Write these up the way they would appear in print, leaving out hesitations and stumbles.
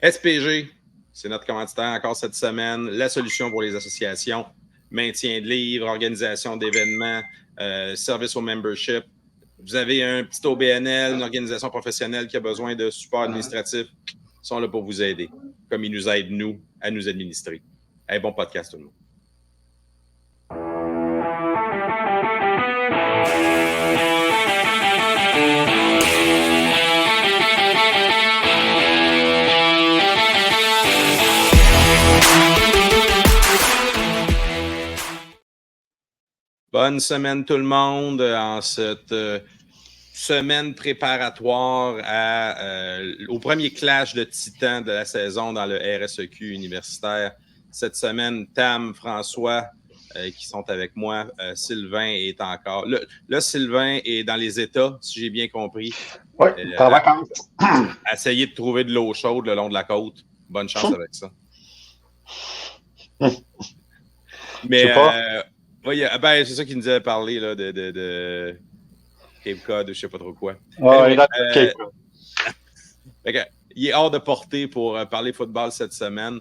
SPG, c'est notre commanditaire encore cette semaine. La solution pour les associations, maintien de livres, organisation d'événements, service au membership. Vous avez un petit OBNL, une organisation professionnelle qui a besoin de support administratif. Ils sont là pour vous aider, comme ils nous aident, nous, à nous administrer. Hey, bon podcast, tout le monde. Bonne semaine tout le monde en cette semaine préparatoire au premier clash de titans de la saison dans le RSEQ universitaire. Cette semaine, Tam, François qui sont avec moi. Sylvain est encore... Là, Sylvain est dans les États, si j'ai bien compris. Oui, en vacances. Essayez de trouver de l'eau chaude le long de la côte. Bonne chance avec ça. Mais... oui, c'est ça qu'il nous avait parlé là, de Cape Cod, je ne sais pas trop quoi. Il est hors de portée pour parler football cette semaine,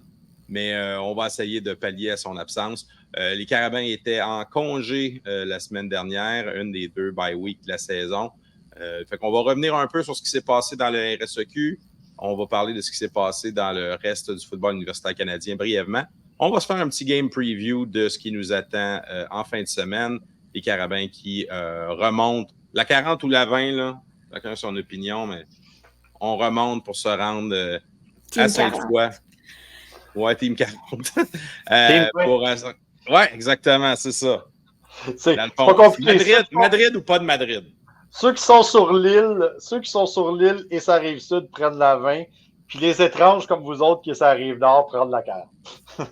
mais on va essayer de pallier à son absence. Les Carabins étaient en congé la semaine dernière, une des 2 bye week de la saison. Fait qu'on va revenir un peu sur ce qui s'est passé dans le RSEQ. On va parler de ce qui s'est passé dans le reste du football universitaire canadien brièvement. On va se faire un petit game preview de ce qui nous attend en fin de semaine. Les Carabins qui remontent. La 40 ou la 20, là, chacun a son opinion, mais on remonte pour se rendre à Sainte-Foy. Ouais, Team 40. Ouais, exactement, c'est ça. C'est pas compliqué. Madrid ou pas de Madrid? Ceux qui sont sur l'île et sa rive sud prennent la 20. Puis les étranges comme vous autres qui ça rive nord prendre la 40.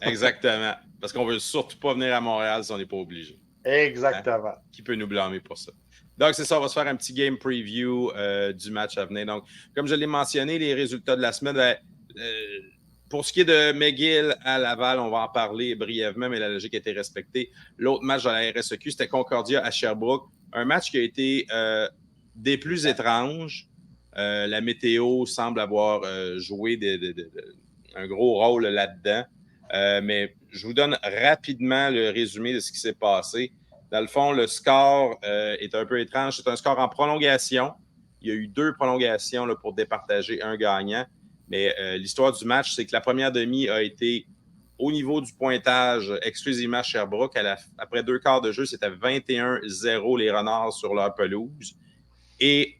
Exactement. Parce qu'on veut surtout pas venir à Montréal si on n'est pas obligé. Exactement. Hein? Qui peut nous blâmer pour ça? Donc, c'est ça, on va se faire un petit game preview du match à venir. Donc, comme je l'ai mentionné, les résultats de la semaine, pour ce qui est de McGill à Laval, on va en parler brièvement, mais la logique a été respectée. L'autre match de la RSEQ, c'était Concordia à Sherbrooke. Un match qui a été des plus étranges. La météo semble avoir joué un gros rôle là-dedans. Mais je vous donne rapidement le résumé de ce qui s'est passé. Dans le fond, le score est un peu étrange. C'est un score en prolongation. Il y a eu 2 prolongations là, pour départager un gagnant. Mais l'histoire du match, c'est que la première demi a été au niveau du pointage exclusivement Sherbrooke. Après 2 quarts de jeu, c'était 21-0 les Renards sur leur pelouse. Et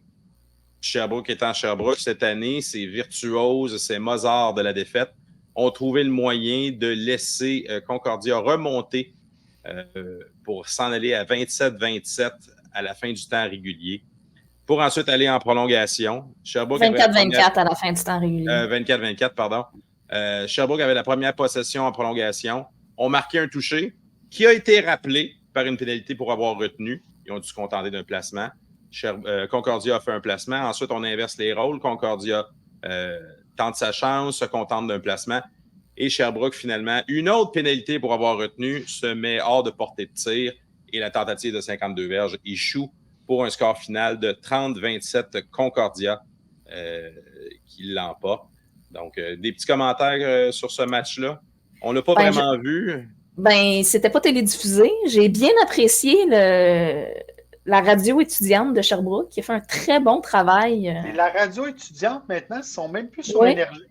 Sherbrooke étant Sherbrooke, cette année, c'est virtuose, c'est Mozart de la défaite, ont trouvé le moyen de laisser Concordia remonter pour s'en aller à 27-27 à la fin du temps régulier, pour ensuite aller en prolongation. 24-24 à la fin du temps régulier. 24-24, pardon. Sherbrooke avait la première possession en prolongation. On marquait un touché qui a été rappelé par une pénalité pour avoir retenu. Ils ont dû se contenter d'un placement. Concordia a fait un placement. Ensuite, on inverse les rôles. Concordia tente sa chance, se contente d'un placement. Et Sherbrooke, finalement, une autre pénalité pour avoir retenu, se met hors de portée de tir. Et la tentative de 52 verges échoue pour un score final de 30-27 Concordia qui l'emporte. Donc, des petits commentaires sur ce match-là. On ne l'a pas vraiment vu. C'était pas télédiffusé. J'ai bien apprécié la radio étudiante de Sherbrooke qui a fait un très bon travail. Et la radio étudiante, maintenant, ils sont même plus sur Énergie.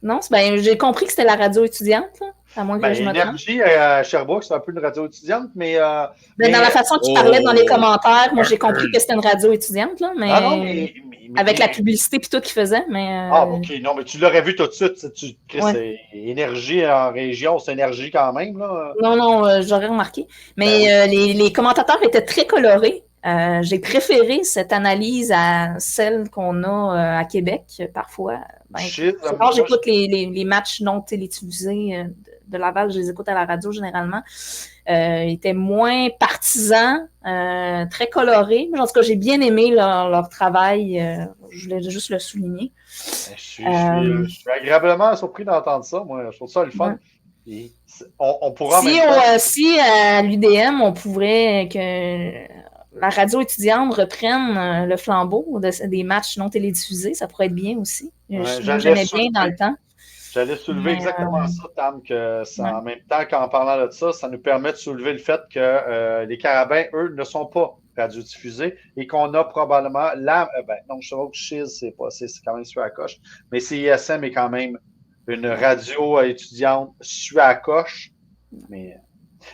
Non, j'ai compris que c'était la radio étudiante, là, à moins que je me trompe. Énergie à Sherbrooke, c'est un peu une radio étudiante, mais dans la façon que tu parlais dans les commentaires, moi, j'ai compris que c'était une radio étudiante, là, mais avec la publicité et tout qu'ils faisaient. OK. Non, mais tu l'aurais vu tout de suite. C'est Énergie en région, c'est Énergie quand même, là. Non, j'aurais remarqué. Mais les commentateurs étaient très colorés. J'ai préféré cette analyse à celle qu'on a à Québec, parfois. J'écoute les matchs non télédiffusés de Laval, je les écoute à la radio généralement. Ils étaient moins partisans, très colorés. En tout cas, j'ai bien aimé leur travail. Je voulais juste le souligner. Je suis agréablement surpris d'entendre ça. Moi, je trouve ça le fun. Ouais. On pourra si à l'UDM, on pourrait que la radio étudiante reprenne le flambeau des matchs non télédiffusés, ça pourrait être bien aussi. J'aimais bien dans le temps. J'allais soulever exactement ça, Tam, que ça, en même temps qu'en parlant de ça, ça nous permet de soulever le fait que les carabins, eux, ne sont pas radiodiffusés et qu'on a probablement non, je sais pas que Chiz, c'est quand même sur la coche, mais CISM est quand même une radio étudiante sur la coche.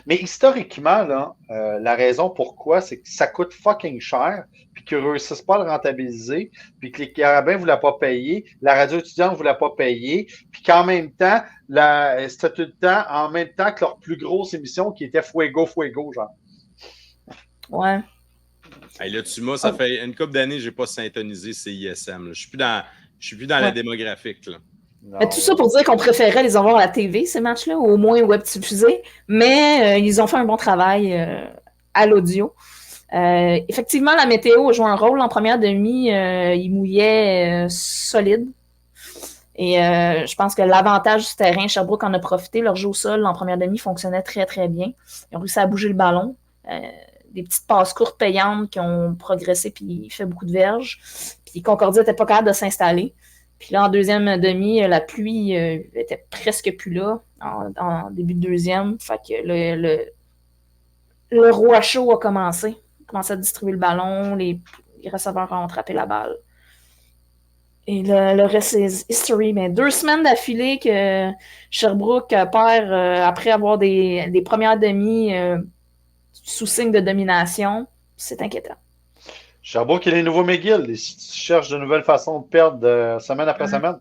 Mais historiquement, là, la raison pourquoi, c'est que ça coûte fucking cher, puis qu'ils ne réussissent pas à le rentabiliser, puis que les carabins ne voulaient pas payer, la radio étudiante ne voulait pas payer, puis qu'en même temps, c'était tout le temps, en même temps que leur plus grosse émission qui était Fuego, genre. Ouais. Hey, là, ça fait une couple d'années que je n'ai pas syntonisé CISM. Je ne suis plus dans la démographique. Là. Mais tout ça pour dire qu'on préférait les avoir à la TV, ces matchs-là, ou au moins web diffusés, mais ils ont fait un bon travail à l'audio. Effectivement, la météo a joué un rôle en première demi. Il mouillait solide. Et je pense que l'avantage du terrain, Sherbrooke en a profité. Leur jeu au sol en première demi fonctionnait très, très bien. Ils ont réussi à bouger le ballon. Des petites passes courtes payantes qui ont progressé puis fait beaucoup de verges. Puis Concordia n'était pas capable de s'installer. Puis là, en deuxième demi, la pluie était presque plus là en début de deuxième. Fait que le roi chaud a commencé à distribuer le ballon. Les receveurs ont attrapé la balle. Et le reste, c'est history. Mais 2 semaines d'affilée que Sherbrooke perd après avoir des premières demi sous signe de domination, c'est inquiétant. Sherbrooke et les nouveaux McGill, ils cherchent de nouvelles façons de perdre semaine après semaine.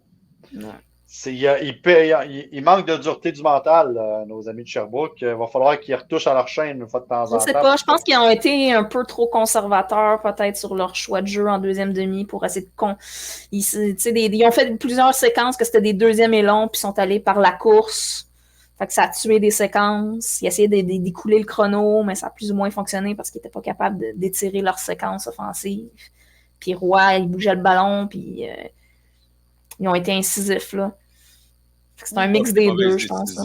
Il manque de dureté du mental, nos amis de Sherbrooke. Il va falloir qu'ils retouchent à leur chaîne une fois de temps en temps. Je sais pas, je pense qu'ils ont été un peu trop conservateurs peut-être sur leur choix de jeu en deuxième demi pour essayer de... Ils ont fait plusieurs séquences que c'était des deuxièmes et longs puis sont allés par la course. Fait que ça a tué des séquences. Ils essayaient d'écouler le chrono, mais ça a plus ou moins fonctionné parce qu'ils n'étaient pas capables d'étirer leur séquence offensive. Puis Roy, il bougeait le ballon, puis ils ont été incisifs, là. C'est un mix des deux, je pense.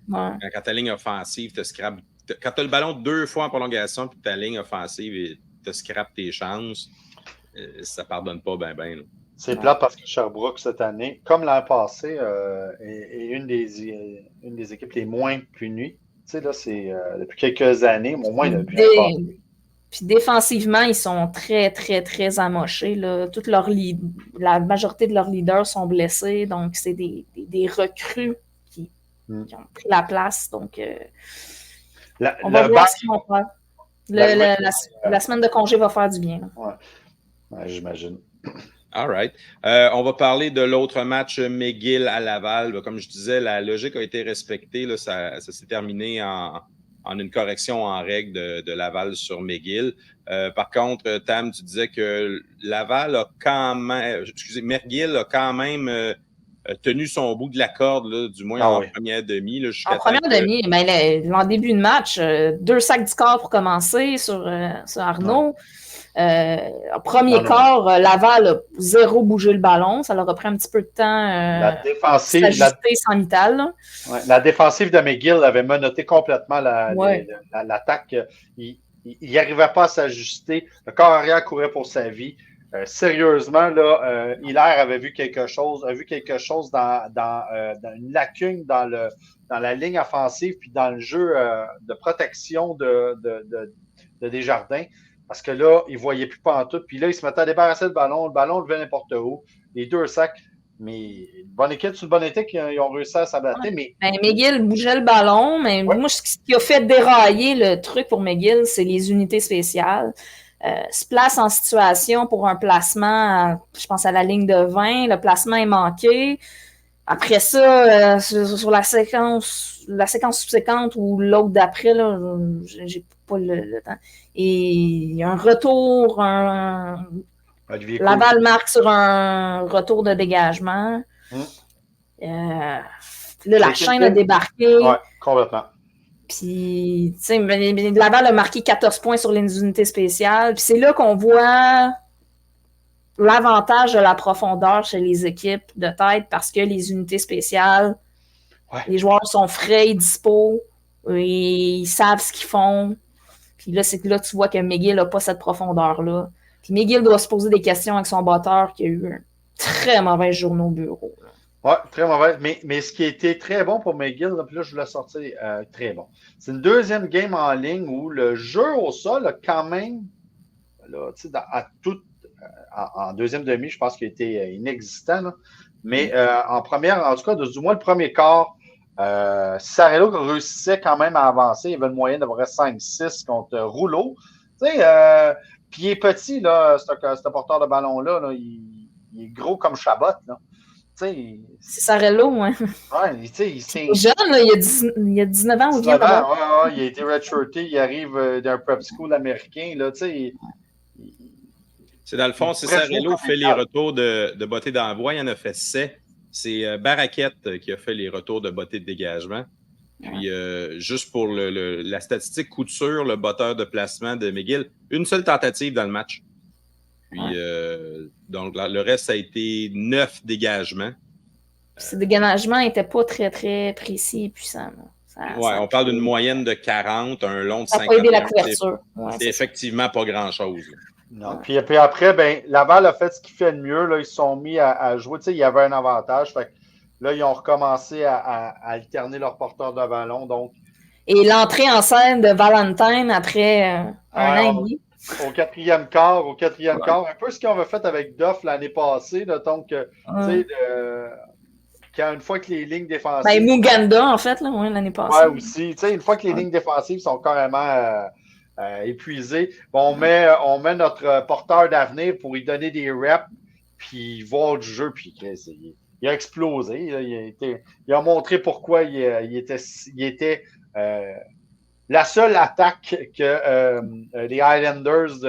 Quand ta ligne offensive te scrape... Quand tu as le ballon 2 fois en prolongation, puis ta ligne offensive te scrape tes chances, ça ne pardonne pas bien. C'est plate parce que Sherbrooke, cette année, comme l'an passé, est une des équipes les moins punies. Tu sais, là, c'est depuis quelques années, au moins depuis Puis défensivement, ils sont très, très, très amochés. Là. La majorité de leurs leaders sont blessés, donc c'est des recrues qui ont pris la place. Donc, on va voir ce qu'ils vont faire. La semaine de congé va faire du bien. Ouais, j'imagine. All right. On va parler de l'autre match McGill à Laval. Comme je disais, la logique a été respectée. Là, ça s'est terminé en une correction en règle de Laval sur McGill. Par contre, Tam, tu disais que Laval a quand même... McGill a quand même tenu son bout de la corde, là, du moins en première demi. Là, en première demi, mais en début de match, 2 sacs du corps pour commencer sur Arnaud. Premier quart, Laval a 0 bougé le ballon. Ça leur a pris un petit peu de temps s'ajuster sans Mittal. La défensive de McGill avait menotté complètement l'attaque. Il n'arrivait pas à s'ajuster. Le corps arrière courait pour sa vie. Sérieusement, là, Hilaire avait vu quelque chose dans une lacune dans la ligne offensive puis dans le jeu de protection de Desjardins. Parce que là, il ne voyait plus pantoute. Puis là, il se mettait à débarrasser le ballon. Le ballon levait n'importe où. Les 2 sacs. Mais une bonne équipe, c'est une bonne équipe. Ils ont réussi à s'adapter. McGill bougeait le ballon. Mais moi, ce qui a fait dérailler le truc pour McGill, c'est les unités spéciales. Se place en situation pour un placement, je pense à la ligne de 20. Le placement est manqué. Après ça, sur la séquence subséquente ou l'autre d'après, là, j'ai pas le temps. Et un retour, Laval marque sur un retour de dégagement. Là, la chaîne a débarqué. Oui, complètement. Puis, tu sais, Laval a marqué 14 points sur les unités spéciales. Puis c'est là qu'on voit l'avantage de la profondeur chez les équipes de tête parce que les unités spéciales, les joueurs sont frais et dispo, et ils savent ce qu'ils font. Puis là, c'est que là, tu vois que McGill n'a pas cette profondeur-là. Puis McGill doit se poser des questions avec son batteur qui a eu un très mauvais journée au bureau. Oui, très mauvais. Mais ce qui a été très bon pour McGill, là, puis là, je voulais sortir très bon. C'est une deuxième game en ligne où le jeu au sol a quand même, là, en deuxième demi, je pense qu'il était inexistant. Là. Mais en première, en tout cas, du moins le premier quart, Sarello réussissait quand même à avancer. Il y avait une moyenne d'à peu près 5-6 contre Rouleau. Tu sais, puis il est petit, là, ce porteur de ballon-là. Là, il est gros comme Chabot. Là. C'est Sarello, ouais. Ouais, il est jeune, là, il a 19 ans. 19 ans, il a été redshirté, il arrive d'un prep school américain. Là, c'est dans le fond, c'est Sarello qui fait les retours de bottée d'envoi. Il en a fait 7. C'est Barraquette qui a fait les retours de bottée de dégagement. Puis, juste pour la statistique coup de sûr, le botteur de placement de McGill, une seule tentative dans le match. Puis, donc, le reste, ça a été 9 dégagements. Ces dégagements n'étaient pas très, très précis et puissants. On parle d'une moyenne de 40, un long de 50. Ça n'a pas aidé la couverture. C'est effectivement pas grand-chose. Non. Puis après, ben, Laval a fait ce qu'il fait de mieux. Là, ils se sont mis à jouer. Il y avait un avantage. Fait là, ils ont recommencé à alterner leur porteur de ballon. Donc... Et l'entrée en scène de Valentine après un an et demi. Au quatrième quart, un peu ce qu'on avait fait avec Duff l'année passée. Là, donc, quand une fois que les lignes défensives... Ben, Muganda, en fait, là, l'année passée. Oui, aussi. Une fois que les lignes défensives sont carrément épuisées, on met notre porteur d'avenir pour lui donner des reps, puis voir du jeu, puis il a explosé. Là, il a montré pourquoi il était la seule attaque que les Highlanders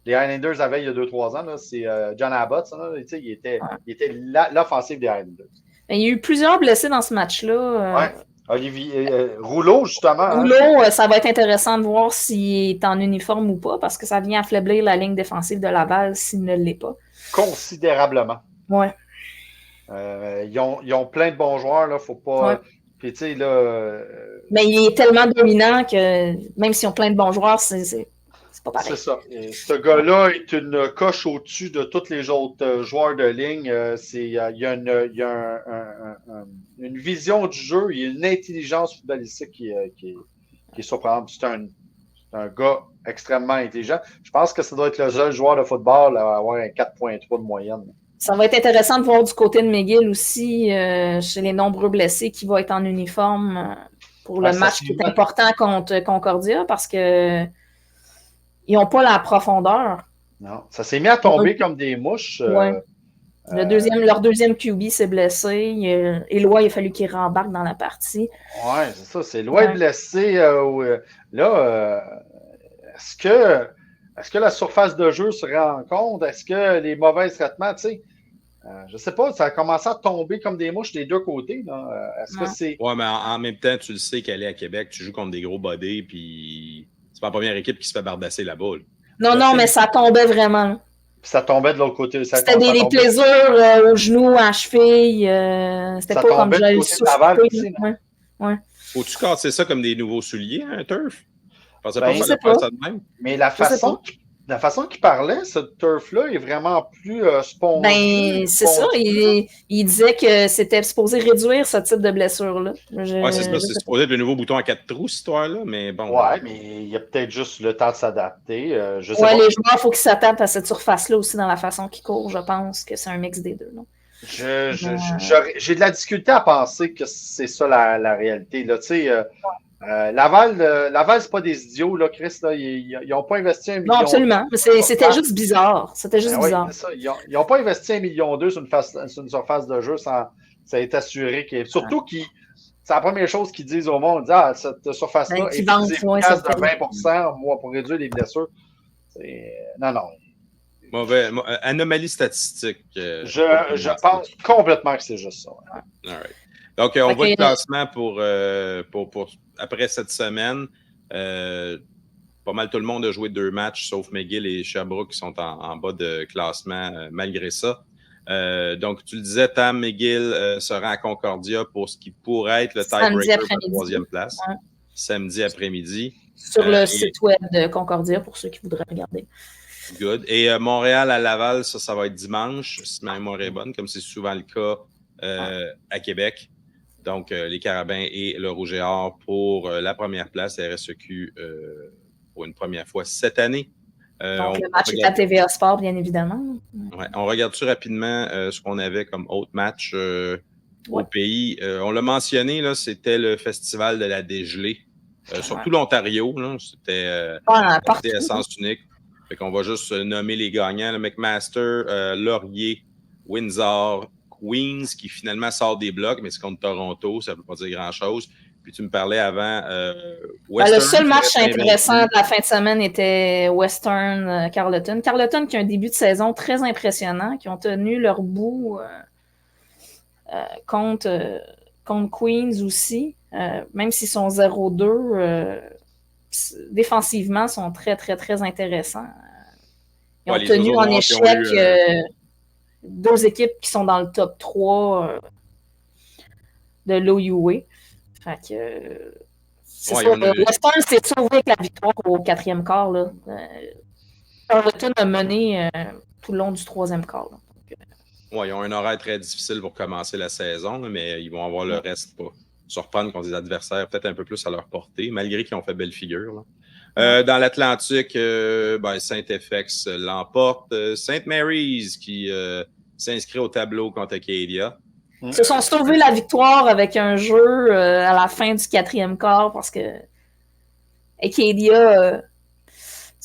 les Highlanders avaient il y a 2-3 ans, c'est John Abbott. Il était l'offensive des Highlanders. Il y a eu plusieurs blessés dans ce match-là. Rouleau, justement. Rouleau, ça va être intéressant de voir s'il est en uniforme ou pas, parce que ça vient affaiblir la ligne défensive de Laval s'il ne l'est pas. Considérablement. Oui. Ils ont plein de bons joueurs, là, faut pas... Ouais. Puis, tu sais, là... Mais il est tellement dominant que même s'ils ont plein de bons joueurs, c'est pas pareil. C'est ça. Et ce gars-là est une coche au-dessus de tous les autres joueurs de ligne. Il y a une vision du jeu, il y a une intelligence footballistique qui est surprenante. C'est un gars extrêmement intelligent. Je pense que ça doit être le seul joueur de football à avoir un 4.3 de moyenne. Ça va être intéressant de voir du côté de McGill aussi, chez les nombreux blessés, qui va être en uniforme pour le match qui est important contre Concordia, parce que ils n'ont pas la profondeur. Non, ça s'est mis à tomber comme des mouches. Ouais. Leur deuxième QB s'est blessé. Éloi, il a fallu qu'il rembarque dans la partie. Oui, c'est ça. C'est Éloi blessé. Là, est-ce que la surface de jeu se rend compte? Est-ce que les mauvais traitements, tu sais, je sais pas, ça a commencé à tomber comme des mouches des deux côtés. Est-ce que c'est... Oui, mais en même temps, tu le sais qu'aller à Québec, tu joues contre des gros bodés, puis c'est pas la première équipe qui se fait bardasser la balle. Non, mais ça tombait vraiment. Ça tombait de l'autre côté. C'était des plaisirs aux genoux, à la cheville. C'était pas comme j'avais le soufflé. Faut-tu casser ça comme des nouveaux souliers, un turf? Je pensais pas faire ça de même. Mais la façon qu'il parlait, ce turf-là est vraiment plus spongieux. Ben, c'est ça. Il disait que c'était supposé réduire ce type de blessure-là. Oui, c'est ça. C'est supposé être le nouveau bouton à 4 trous, cette histoire-là. Mais bon. Oui, mais il y a peut-être juste le temps de s'adapter. Les joueurs, il faut qu'ils s'adaptent à cette surface-là aussi dans la façon qu'ils courent. Je pense que c'est un mix des deux. Non? J'ai de la difficulté à penser que c'est ça la réalité. Tu sais, Laval, c'est pas des idiots, là, Chris. Là, ils n'ont pas investi 1 million. Non, absolument. Mais c'était juste bizarre. C'était juste bizarre. Oui, c'est ça. Ils n'ont pas investi 1,2 million sur une surface de jeu sans être assuré. Surtout c'est la première chose qu'ils disent au monde. Cette surface-là est efficace de 20% pour réduire les blessures. Non. Anomalie statistique. Je pense complètement que c'est juste ça. All right. Donc, on voit le classement pour après cette semaine. Pas mal tout le monde a joué 2 matchs, sauf McGill et Sherbrooke qui sont en bas de classement malgré ça. Donc, tu le disais, Tam, McGill sera à Concordia pour ce qui pourrait être le tiebreaker pour la 3e place. Ouais. Samedi après-midi. Sur le site web de Concordia pour ceux qui voudraient regarder. Good. Et Montréal à Laval, ça va être dimanche, si ma mémoire est bonne, comme c'est souvent le cas à Québec. Donc, les Carabins et le Rouge et Or pour la première place à RSEQ pour une première fois cette année. Donc, le match est à TVA Sport, bien évidemment. Ouais, on regarde-tu rapidement ce qu'on avait comme autre match au pays? On l'a mentionné, là, c'était le festival de la dégelée. Surtout l'Ontario, c'était à sens unique. Fait qu'on va juste nommer les gagnants. Le McMaster, Laurier, Windsor, Queens, qui finalement sort des blocs, mais c'est contre Toronto, ça ne veut pas dire grand-chose. Puis tu me parlais avant Western. Le seul match intéressant de la fin de semaine était Western-Carleton. Carleton qui a un début de saison très impressionnant, qui ont tenu leur bout contre Queens aussi. Même s'ils sont 0-2, défensivement, sont très, très, très intéressants. Ils ont tenu en échec 2 équipes qui sont dans le top 3 de l'OUA. Fait que c'est ça. Western s'est sauvé avec la victoire au 4e quart. Carleton a mené tout le long du 3e quart. Oui, ils ont un horaire très difficile pour commencer la saison, mais ils vont avoir le reste pour surprendre contre des adversaires peut-être un peu plus à leur portée, malgré qu'ils ont fait belle figure. Dans l'Atlantique, Saint-FX l'emporte. St. Mary's qui s'inscrit au tableau contre Acadia. Ils se sont sauvés la victoire avec un jeu à la fin du 4e quart parce que Acadia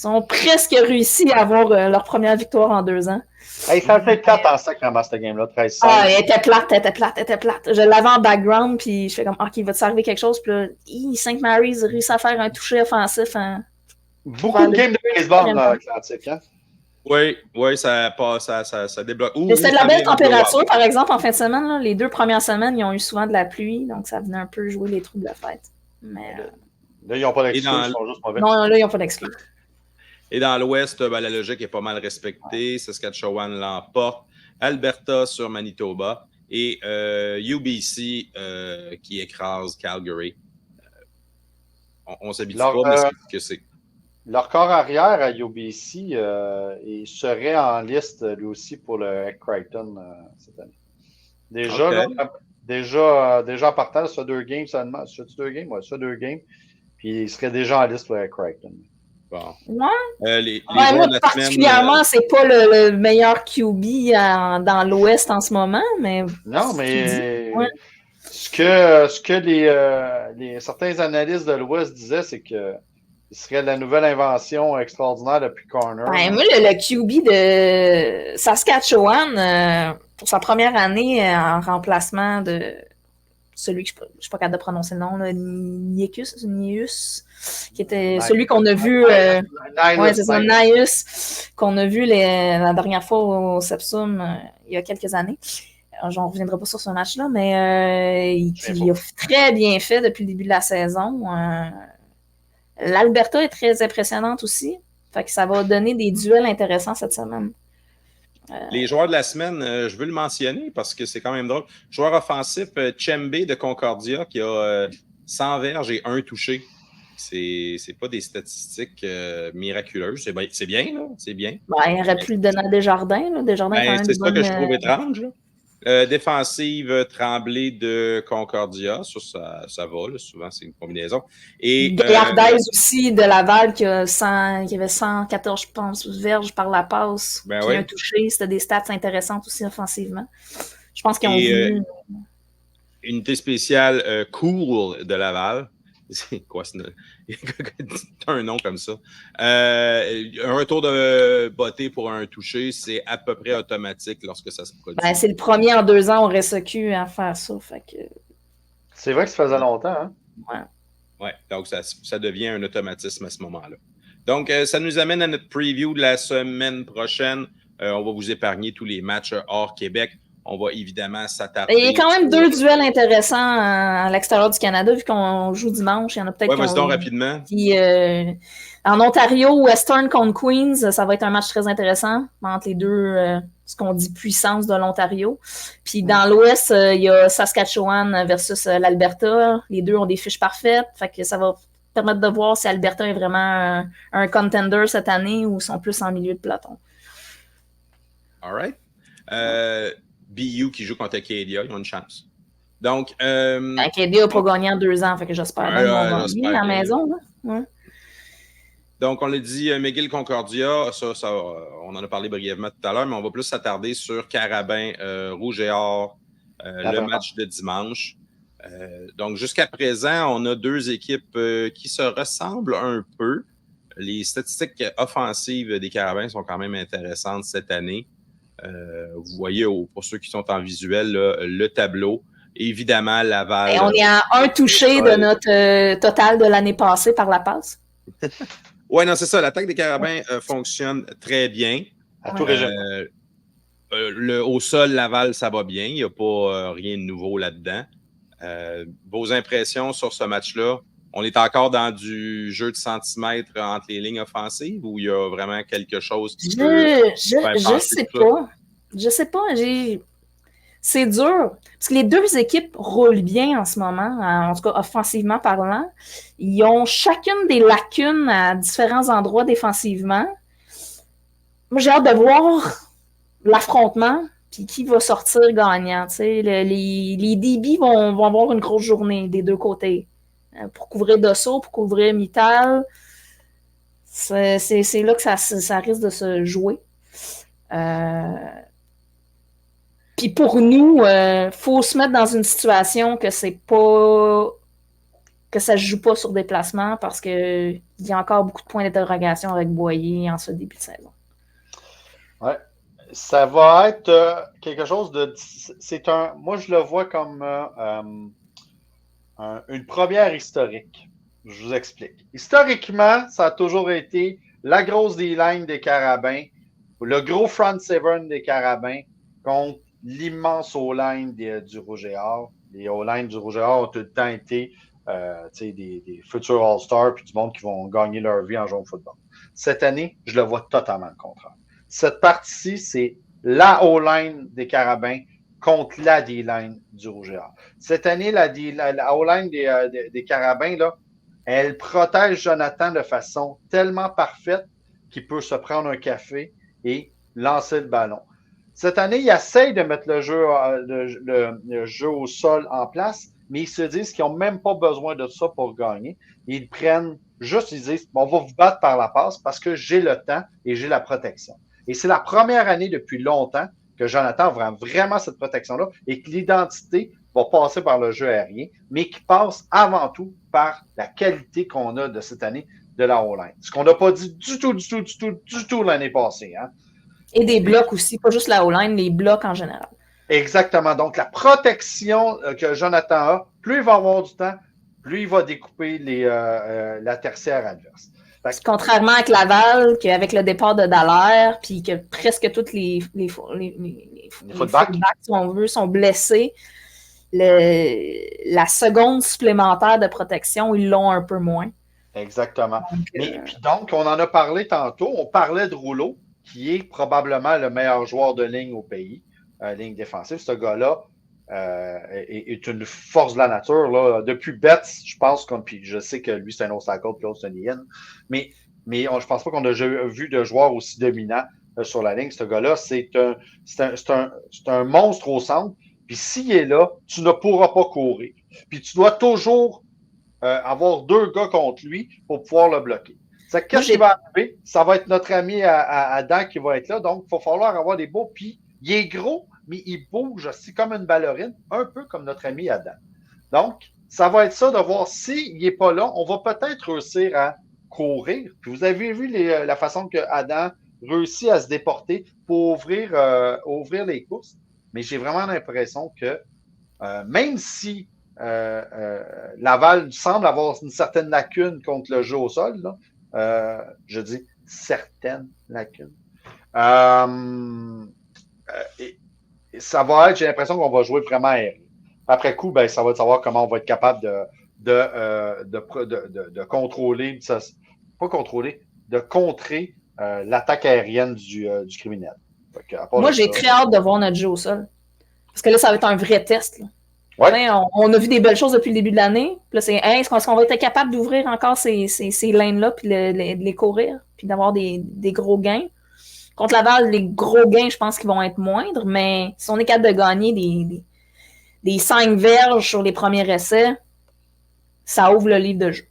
ont presque réussi à avoir leur première victoire en 2 ans. Hey, ça fait 4 en sacrement cette game-là, 13-5. Ah, elle était plate. Je l'avais en background, puis je fais comme, OK, il va-tu arriver quelque chose? Puis là, St. Mary's réussit à faire un toucher offensif. Beaucoup de games de baseball dans l'Atlantique, hein? Oui, ça débloque. C'était de la belle température, par exemple, en fin de semaine. Là, les 2 premières semaines, ils ont eu souvent de la pluie, donc ça venait un peu jouer les trous de la fête. Mais, là, ils n'ont pas d'excuse, ils sont juste mauvais. Non, là, ils n'ont pas d'excuse. Et dans l'Ouest, la logique est pas mal respectée. Saskatchewan l'emporte. Alberta sur Manitoba. Et UBC qui écrase Calgary. On s'habitue pas, mais c'est ce que c'est. Leur corps arrière à UBC il serait en liste lui aussi pour le Crichton cette année. Déjà en partant, ça 2 games seulement. Ça 2 games? Oui, ça 2 games. Puis il serait déjà en liste pour le Crichton. Bon. Ouais. Moi, particulièrement, c'est pas le meilleur QB dans l'Ouest en ce moment, mais. Non, mais ce que certains analystes de l'Ouest disaient, c'est que il serait la nouvelle invention extraordinaire depuis Corner. Ouais, moi, le QB de Saskatchewan, pour sa première année en remplacement de celui que je ne suis pas capable de prononcer le nom, Nieus, qui était celui qu'on a vu, Nius, qu'on a vu la dernière fois au Sepsum il y a quelques années. J'en reviendrai pas sur ce match-là, mais il a très bien fait depuis le début de la saison. L'Alberta est très impressionnante aussi. Fait que ça va donner des duels intéressants cette semaine. Les joueurs de la semaine, je veux le mentionner parce que c'est quand même drôle. Joueur offensif, Chembe de Concordia qui a 100 verges et 1 touché. C'est pas des statistiques miraculeuses. C'est bien, là. C'est bien. Il aurait pu le donner à Desjardins. Là. Desjardins c'est ça que je trouve étrange. Défensive, Tremblay de Concordia. Ça va. Là. Souvent, c'est une combinaison. Et Gaillardez aussi de Laval qui avait 114, je pense, verges par la passe. Qui a touché. C'était des stats intéressantes aussi offensivement. Je pense qu'ils ont vu. Unité spéciale Cool de Laval. C'est quoi, un nom comme ça. Un retour de beauté pour un toucher, c'est à peu près automatique lorsque ça se produit. C'est le premier en 2 ans au RSEQ à faire ça. Fait que... C'est vrai que ça faisait longtemps, hein? Ouais, donc ça devient un automatisme à ce moment-là. Donc, ça nous amène à notre preview de la semaine prochaine. On va vous épargner tous les matchs hors Québec. On va évidemment s'attarder. Il y a quand même 2 duels intéressants à l'extérieur du Canada, vu qu'on joue dimanche. Il y en a peut-être. Oui, vas-y donc rapidement. Puis, en Ontario, Western contre Queens, ça va être un match très intéressant entre les deux, ce qu'on dit puissance de l'Ontario. Puis dans l'Ouest, il y a Saskatchewan versus l'Alberta. Les deux ont des fiches parfaites. Fait que ça va permettre de voir si Alberta est vraiment un contender cette année ou sont plus en milieu de peloton. All right. BU qui joue contre Acadia, ils ont une chance. Donc. Acadia n'a pas gagné en 2 ans, fait que j'espère qu'ils vont gagner à la maison. Là. Ouais. Donc, on l'a dit, McGill Concordia, ça, on en a parlé brièvement tout à l'heure, mais on va plus s'attarder sur Carabin, Rouge et Or, le match de dimanche. Donc, jusqu'à présent, on a 2 équipes qui se ressemblent un peu. Les statistiques offensives des Carabins sont quand même intéressantes cette année. Vous voyez, pour ceux qui sont en visuel, là, le tableau. Évidemment, Laval. Et on est à 1 touché de notre total de l'année passée par la passe. Oui, non, c'est ça. L'attaque des Carabins fonctionne très bien. À tout régime. Au sol, Laval, ça va bien. Il n'y a pas rien de nouveau là-dedans. Vos impressions sur ce match-là? On est encore dans du jeu de centimètres entre les lignes offensives ou il y a vraiment quelque chose qui Je sais pas. Je sais pas. C'est dur. Parce que les 2 équipes roulent bien en ce moment, en tout cas offensivement parlant. Ils ont chacune des lacunes à différents endroits défensivement. Moi, j'ai hâte de voir l'affrontement, puis qui va sortir gagnant. Les DB vont avoir une grosse journée des 2 côtés. Pour couvrir Dosso, pour couvrir Mittal. C'est là que ça risque de se jouer. Puis pour nous, faut se mettre dans une situation que c'est pas que ça ne joue pas sur déplacement parce qu'il y a encore beaucoup de points d'interrogation avec Boyer en ce début de saison. Ouais. Ça va être quelque chose de. Moi, je le vois comme une première historique. Je vous explique. Historiquement, ça a toujours été la grosse D-line des Carabins, le gros front seven des Carabins contre l'immense O-line du Rouge et Or. Les O-line du Rouge et Or ont tout le temps été des futurs All-Stars puis du monde qui vont gagner leur vie en jouant au football. Cette année, je le vois totalement le contraire. Cette partie-ci, c'est la O-line des Carabins contre la D-line du Rouge et Or. Cette année, la O-line des Carabins, là, elle protège Jonathan de façon tellement parfaite qu'il peut se prendre un café et lancer le ballon. Cette année, ils essayent de mettre le jeu au sol en place, mais ils se disent qu'ils n'ont même pas besoin de ça pour gagner. Ils prennent juste, ils disent, on va vous battre par la passe parce que j'ai le temps et j'ai la protection. Et c'est la première année depuis longtemps que Jonathan a vraiment cette protection-là et que l'identité va passer par le jeu aérien, mais qui passe avant tout par la qualité qu'on a de cette année de la O-line. Ce qu'on n'a pas dit du tout l'année passée. Hein? Et des blocs aussi, pas juste la O-line, les blocs en général. Exactement. Donc, la protection que Jonathan a, plus il va avoir du temps, plus il va découper la tertiaire adverse. Contrairement à Laval, qu'avec le départ de Dallaire, puis que presque tous les fullbacks, si on veut, sont blessés, la seconde supplémentaire de protection, ils l'ont un peu moins. Exactement. Donc, on en a parlé tantôt. On parlait de Rouleau, qui est probablement le meilleur joueur de ligne au pays, ligne défensive. Ce gars-là est une force de la nature. Là. Depuis Betts, je pense, puis je sais que lui, c'est un obstacle, puis l'autre, c'est un Ian, mais je pense pas qu'on a vu de joueur aussi dominant sur la ligne. Ce gars-là, c'est un monstre au centre. Puis s'il est là, tu ne pourras pas courir. Puis tu dois toujours avoir 2 gars contre lui pour pouvoir le bloquer. Qu'est-ce qui va arriver? Ça va être notre ami Adam qui va être là. Donc, il va falloir avoir des beaux. Puis, il est gros, mais il bouge aussi comme une ballerine, un peu comme notre ami Adam. Donc, ça va être ça de voir s'il n'est pas là. On va peut-être réussir à courir. Puis, vous avez vu la façon que Adam réussit à se déporter pour ouvrir les courses. Mais j'ai vraiment l'impression que même si Laval semble avoir une certaine lacune contre le jeu au sol, là, je dis certaines lacunes. Ça va être, j'ai l'impression qu'on va jouer vraiment aérien. Après coup, ça va être savoir comment on va être capable de contrôler, pas contrôler, de contrer l'attaque aérienne du criminel. Moi, j'ai très hâte de voir notre jeu au sol. Parce que là, ça va être un vrai test. Là. Ouais. On a vu des belles choses depuis le début de l'année. Puis là, est-ce qu'on va être capable d'ouvrir encore ces lanes-là puis de les courir, puis d'avoir des gros gains? Contre Laval, les gros gains, je pense qu'ils vont être moindres, mais si on est capable de gagner des 5 verges sur les premiers essais, ça ouvre le livre de jeu.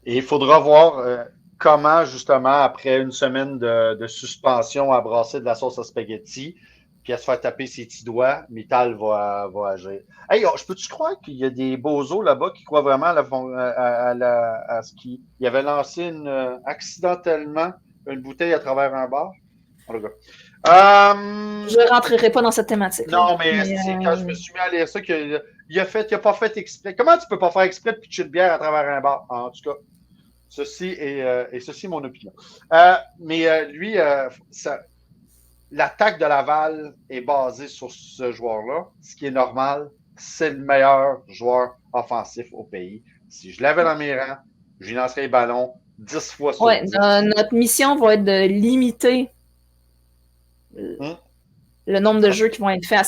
Et il faudra voir comment, justement, après une semaine de suspension à brasser de la sauce à spaghetti, puis à se faire taper ses petits doigts, Mittal va agir. Hey, je peux-tu croire qu'il y a des bozos là-bas qui croient vraiment à ce qu'il avait lancé accidentellement une bouteille à travers un bar? En tout cas. Je ne rentrerai pas dans cette thématique. Non, mais quand je me suis mis à lire ça, il n'a pas fait exprès. Comment tu peux pas faire exprès de pitcher de bière à travers un bar? En tout cas, ceci est mon opinion. Mais lui, l'attaque de Laval est basée sur ce joueur-là. Ce qui est normal, c'est le meilleur joueur offensif au pays. Si je l'avais dans mes rangs, je lui lancerais les ballons 10 fois sur 10. Notre mission va être de limiter le nombre de jeux qui vont être faits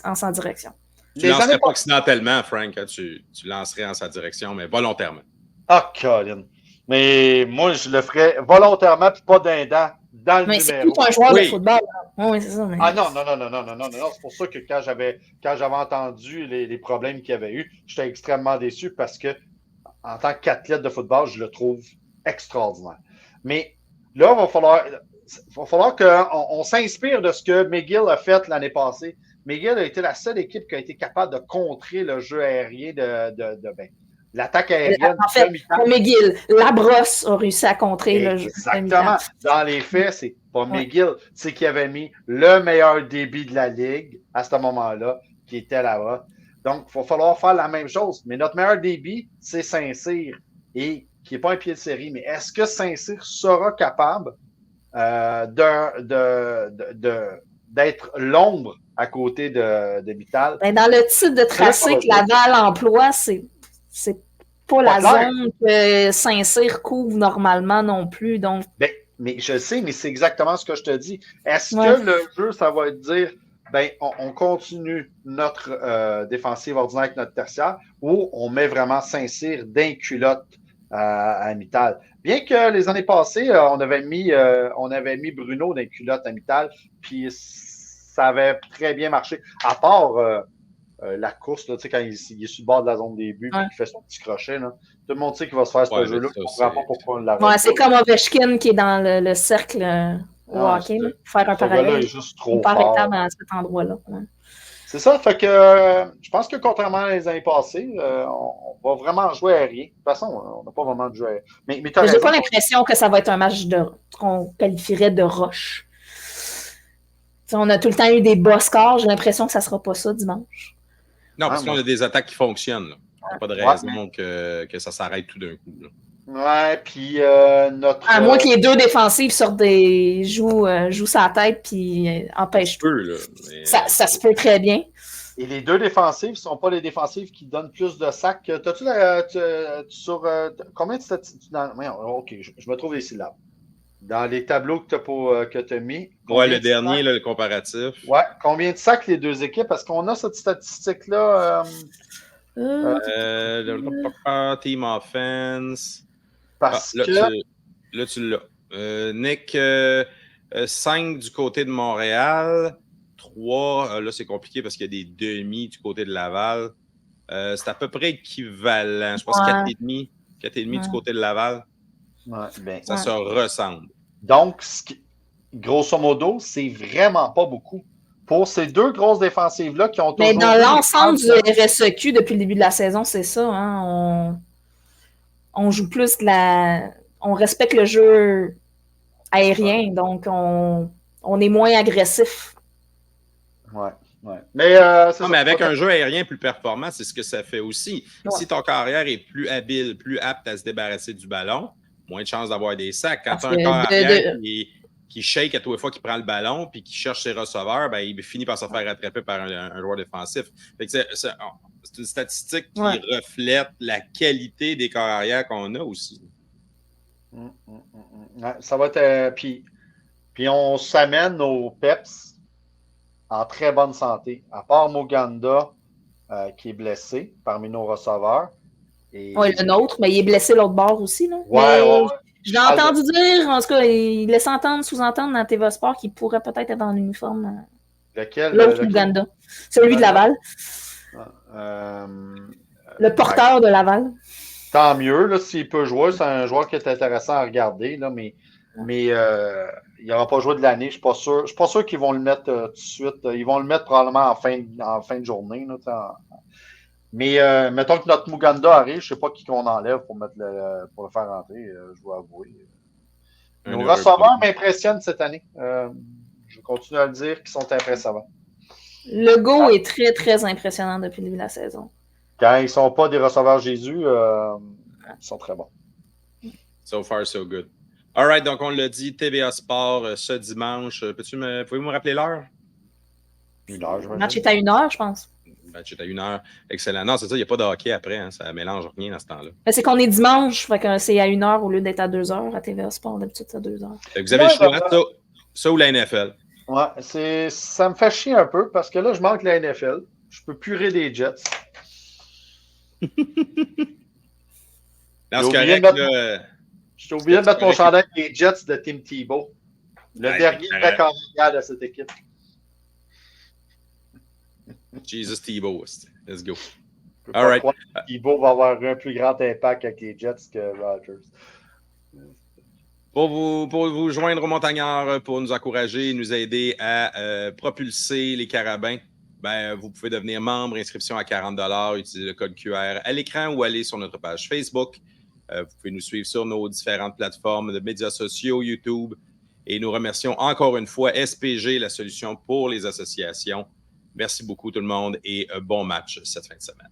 en sa direction. Tu ne lancerais pas accidentellement, Frank. Hein, tu lancerais en sa direction, mais volontairement. Ah, Colin. Mais moi, je le ferais volontairement, puis pas d'un dent. Dans le mais numéro. c'est tout un joueur de football. Oui, c'est ça. Mais... Ah non. C'est pour ça que quand j'avais entendu les problèmes qu'il y avait eu, j'étais extrêmement déçu parce que, en tant qu'athlète de football, je le trouve extraordinaire. Mais là, il va falloir qu'on s'inspire de ce que McGill a fait l'année passée. McGill a été la seule équipe qui a été capable de contrer le jeu aérien l'attaque aérienne. En fait, pour McGill, Labrosse a réussi à contrer le jeu. Exactement. Dans les faits, c'est pas McGill, c'est qui avait mis le meilleur débit de la Ligue à ce moment-là, qui était là-bas. Donc, il va falloir faire la même chose. Mais notre meilleur débit, c'est Saint-Cyr, et qui n'est pas un pied de série. Mais est-ce que Saint-Cyr sera capable d'être l'ombre à côté de Mittal? Dans le type de tracé que Laval emploie, c'est pas la zone que Saint-Cyr couvre normalement non plus. Donc... mais je sais, mais c'est exactement ce que je te dis. Est-ce que le jeu, ça va être dire, on continue notre défensive ordinaire avec notre tertiaire, ou on met vraiment Saint-Cyr d'un culotte à Mittal? Bien que les années passées, on avait mis Bruno d'un culotte à Mittal, puis ça avait très bien marché. À part la course, là, quand il est sur le bord de la zone des buts et qu'il fait son petit crochet, là, tout le monde sait qu'il va se faire ce jeu-là. Je ne comprends pas pourquoi on l'arrête. C'est comme Ovechkin qui est dans le cercle au hockey. Faire un parallèle. Est juste trop fort. À cet endroit-là. Ouais. C'est ça. Fait que je pense que contrairement à les années passées, on va vraiment jouer aérien. De toute façon, on n'a pas vraiment de jeu aérien. Mais j'ai pas l'impression que ça va être un match qu'on qualifierait de roche. T'sais, on a tout le temps eu des bas scores. J'ai l'impression que ça ne sera pas ça dimanche. Non, parce qu'on a des attaques qui fonctionnent. Là. Il n'y a pas de raison que ça s'arrête tout d'un coup. Là. Ouais, puis notre. À moins que les deux défensives sortent jouent sa tête puis empêchent tout. Ça se peut très bien. Et les deux défensives ne sont pas les défensives qui donnent plus de sacs. T'as-tu sur combien de statistiques? OK, je me trouve les syllabes. Dans les tableaux que tu as mis. Ouais, le dernier, là, le comparatif. Ouais, combien de sacs les deux équipes? Est-ce qu'on a cette statistique-là? Team offense. Parce que... Là, tu l'as. Nick, 5 du côté de Montréal. 3, là, c'est compliqué parce qu'il y a des demi du côté de Laval. C'est à peu près équivalent. Je pense 4,5. 4,5 du côté de Laval. Ouais, ça se ressemble. Donc, grosso modo, c'est vraiment pas beaucoup. Pour ces deux grosses défensives-là qui ont toujours... Mais dans l'ensemble du RSEQ, depuis le début de la saison, c'est ça. Hein, on joue plus on respecte le jeu aérien, donc on est moins agressif. Ouais. Mais, mais avec un jeu aérien plus performant, c'est ce que ça fait aussi. Ouais. Si ton carrière est plus habile, plus apte à se débarrasser du ballon, moins de chances d'avoir des sacs. Quand tu as un carrière qui shake à tous les fois qu'il prend le ballon puis qui cherche ses receveurs, il finit par se faire rattraper par un joueur défensif. Fait que c'est une statistique qui reflète la qualité des carrières qu'on a aussi. Ça va être... Puis on s'amène aux Peps en très bonne santé. À part Moganda, qui est blessé parmi nos receveurs. Oui, le nôtre, mais il est blessé l'autre bord aussi. Là. Ouais. Je l'ai entendu dire, en tout cas, il laisse entendre, sous-entendre dans TVA Sport qu'il pourrait peut-être être en uniforme. Lequel? L'autre Uganda. Celui de Laval. Le porteur de Laval. Tant mieux, là, s'il peut jouer. C'est un joueur qui est intéressant à regarder, là, mais il n'aura pas joué de l'année. Je ne suis pas sûr qu'ils vont le mettre tout de suite. Ils vont le mettre probablement en fin de journée. Là, mais mettons que notre Muganda arrive, je ne sais pas qui qu'on enlève pour le faire rentrer, je dois avouer. Nos receveurs m'impressionnent cette année. Je continue à le dire qu'ils sont impressionnants. Le go est très, très impressionnant depuis le début de la saison. Quand ils ne sont pas des receveurs Jésus, ils sont très bons. So far, so good. All right, donc on l'a dit, TVA Sport ce dimanche. Pouvez-vous me rappeler l'heure? 1h, je Le match est à 1h, je pense. Le match est à 1h. Excellent. Non, c'est ça, il n'y a pas de hockey après. Hein, ça ne mélange rien dans ce temps-là. Mais c'est qu'on est dimanche, fait que c'est à 1h au lieu d'être à 2h. À TVA Sport, d'habitude, c'est à 2h. Vous avez le choix, ça ou la NFL? Ouais, ça me fait chier un peu parce que là, je manque la NFL. Je peux purer des Jets. Dans ce correct, j'ai oublié de mettre mon chandail des Jets de Tim Tebow. Le dernier record mondial de cette équipe. Jesus Tebow, let's go. Je peux pas croire que Tebow va avoir un plus grand impact avec les Jets que Rodgers. Pour vous joindre aux Montagnards, pour nous encourager et nous aider à propulser les Carabins, vous pouvez devenir membre, inscription à 40$, utiliser le code QR à l'écran ou aller sur notre page Facebook. Vous pouvez nous suivre sur nos différentes plateformes de médias sociaux, YouTube. Et nous remercions encore une fois SPG, la solution pour les associations. Merci beaucoup tout le monde et bon match cette fin de semaine.